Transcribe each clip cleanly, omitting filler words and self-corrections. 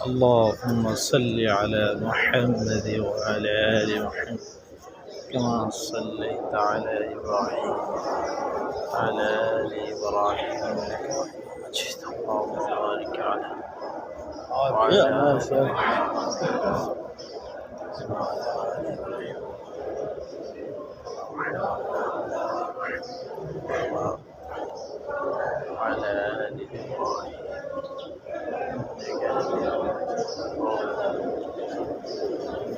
اللهم صل على محمد وعلى آل محمد كما صليت على إبراهيم وعلى آل إبراهيم إنك حميد مجيد. اللهم بارك على وعلى آل وعلى آل إبراهيم إنك حميد مجيد.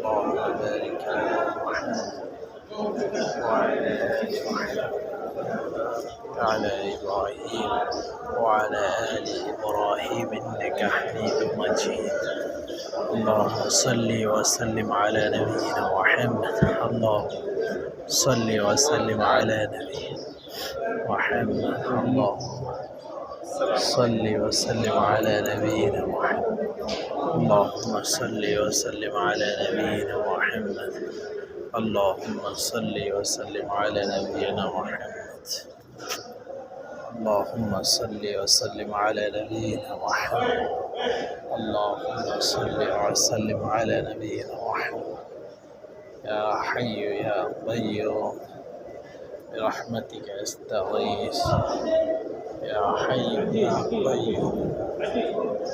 اللهم بارك على محمد وعلى آل محمد على إبراهيم وعلى آل إبراهيم إنك حميد مجيد. اللهم صل وسلم على نبينا محمد. اللهم صل وسلم على نبينا محمد. اللهم صل وسلم على نبينا محمد. اللهم صل وسلم على نبينا محمد. اللهم صل وسلم على نبينا محمد. اللهم صل وسلم على نبينا محمد. اللهم صل وسلم على نبينا محمد. يا حي يا قيوم برحمتك استغيث. يا حي يا قيوم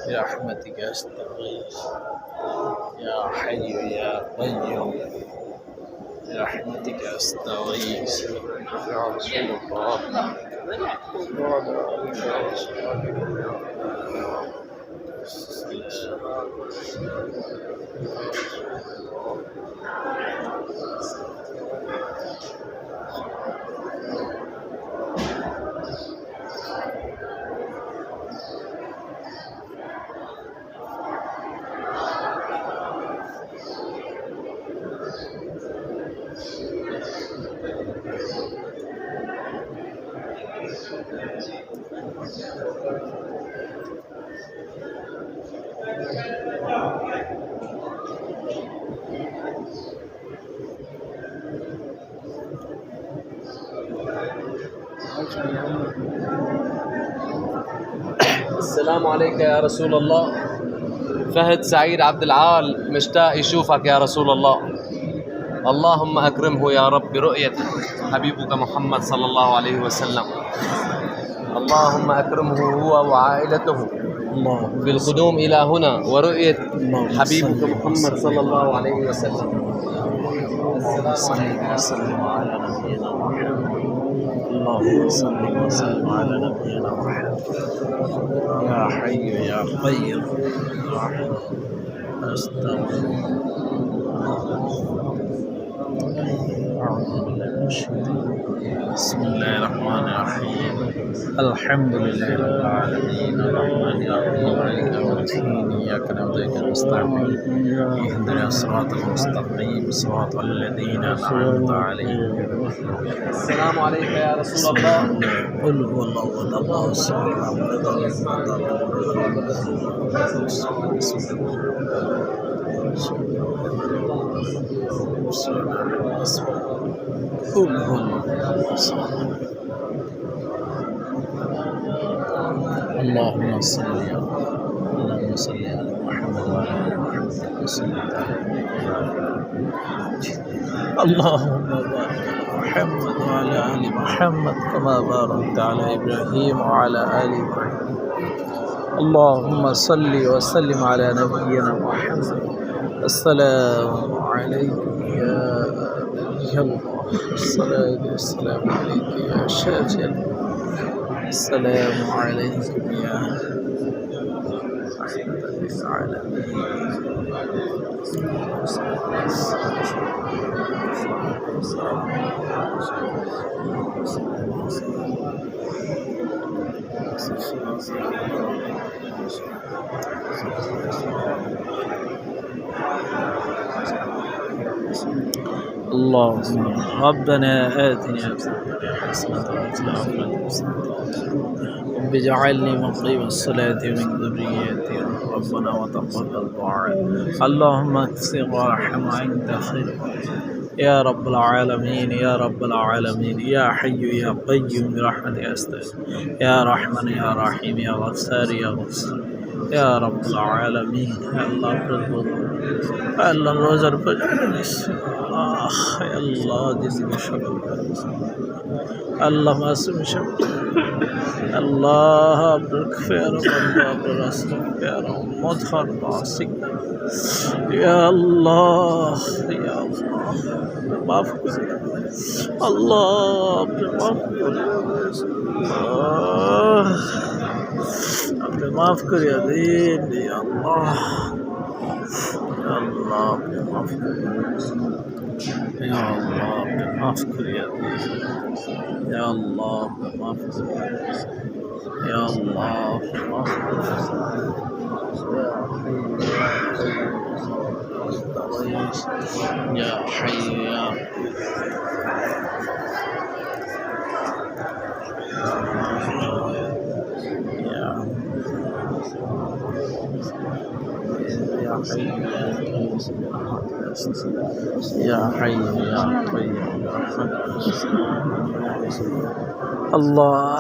برحمتك استغيث. يا حي يا قيوم برحمتك استغيث. يا رسول الله السلام عليك يا رسول الله. فهد سعيد عبد العال مشتاق يشوفك يا رسول الله. اللهم أكرمه يا رب برؤية حبيبك محمد صلى الله عليه وسلم. اللهم أكرمه هو وعائلته بالقدوم إلى هنا ورؤية حبيبك محمد صلى الله عليه وسلم. صل وسلم على نبينا محمد. اللهم صل وسلم على نبينا محمد. يا حي يا قيوم استغفر. بسم الله الرحمن الرحيم. الحمد لله رب العالمين الرحمن الرحيم مالك يوم الدين إياك نعبد وإياك نستعين اهدنا الصراط المستقيم صراط الذين أنعمت عليهم. السلام عليك يا رسول الله. قل هو الله أحد الله الصمد قل هو الله الصمد. اللهم صل على محمد وعلى آل محمد وسلم. اللهم بارك على محمد وعلى آل محمد كما باركت على إبراهيم وعلى آل إبراهيم. اللهم صل وسلم على نبينا محمد. السلام عليكم يا نبي الله. الصلاة والسلام عليك يا شافع. السلام عليكم يا رحمة للعالمين. اللهم ربنا آتنا في الدنيا حسنة وفي الآخرة حسنة رب اجعلني مقيم الصلاة من ذريتي ربنا وتقبل دعاء. اللهم اكثر وارحم عند خير يا رب العالمين يا رب العالمين. يا حي يا قيوم برحمتك أستغيث. يا رحمن يا رحيم يا غفار يا غفار ইয়া রাব্বুল আলামিন। আল্লাহ আপনার বন্ধু, আল্লাহ রোজার পর আল্লাহ জিসিকে সকল আল্লাহ মাসুম সব আল্লাহ আপনার খেয়াল বান্দা, আপনার রাসূল খেয়াল উম্মত খান নাসিক ইয়া আল্লাহ, ইয়া আল্লাহ মাফ করে আল্লাহ, আপনি মাফ করে আপনি মাফ করিয়া দিন ইয়া আল্লাহ, আল্লাহ আপনি মাফ করে ইয়া আল্লাহ, আপনি মাফ করিয়া দিন ইয়া আল্লাহ, আপনি মাফ করিয়া ইয়া আল্লাহ, আপনি মাফ করিয়া يا حي يا يا حي يا قيوم الله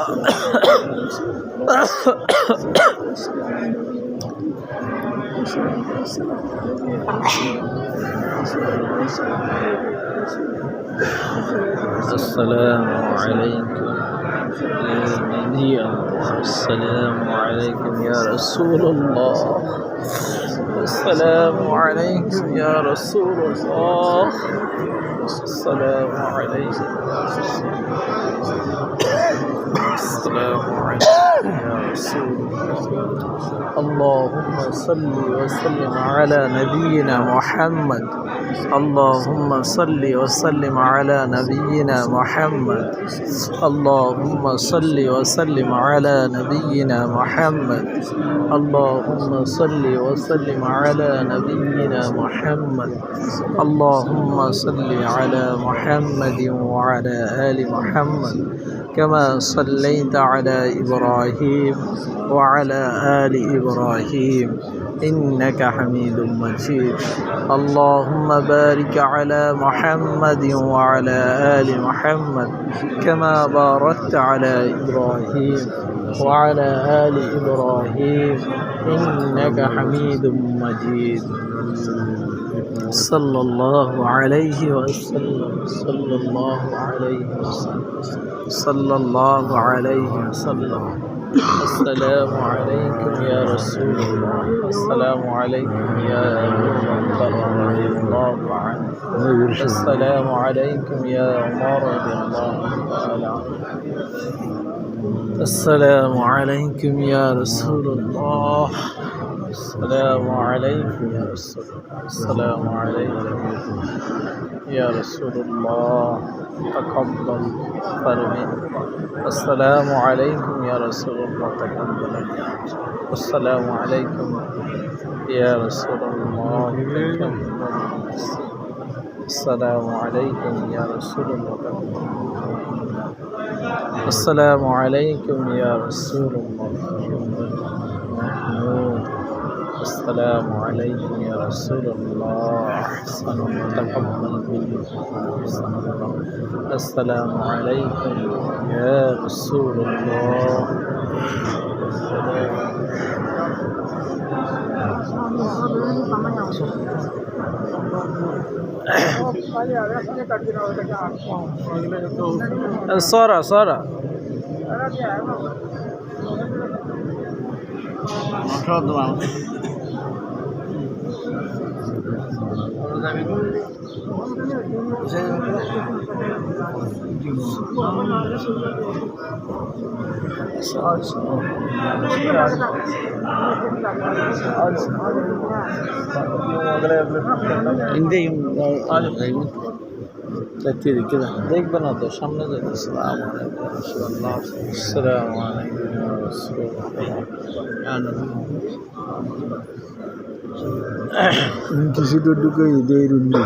السلام عليكم يا نبي الله، السلام عليكم يا رسول الله، السلام عليكم يا رسول الله، السلام عليكم السلام عليكم يا رسول الله. اللهم صل وسلم على نبينا محمد، اللهم صل وسلم على نبينا محمد، اللهم صل وسلم على نبينا محمد، اللهم صل وسلم على نبينا محمد، اللهم صل على محمد وعلى آل محمد كما صليت على إبراهيم وعلى آل إبراهيم إنك حميد مجيد. اللهم بارك على محمد وعلى آل محمد كما باركت على إبراهيم وعلى آل إبراهيم إنك حميد مجيد. صلى الله عليه وسلم، صلى الله عليه وسلم، صلى الله عليه وسلم. السلام عليكم يا رسول الله، السلام عليكم يا أبو بكر رضي الله عنه، السلام عليكم يا عمر رضي الله تعالى عنه، السلام عليكم يا رسول الله، السلام عليكم يا رسول الله، السلام عليكم يا رسول الله، تقبل فرمي. السلام عليكم يا رسول الله، تقبل. السلام عليكم يا رسول الله، تقبل. السلام عليكم يا رسول الله، تقبل. السلام عليكم يا رسول الله، محمود. السلام عليكم يا رسول الله، أحسن تقبل مني. السلام عليكم يا رسول الله. سارة سارة كده देख बना दो सामने दे. السلام عليكم ورحمة الله. السلام عليكم يا رسول الله. किसी तो दुकान दे रुन्नी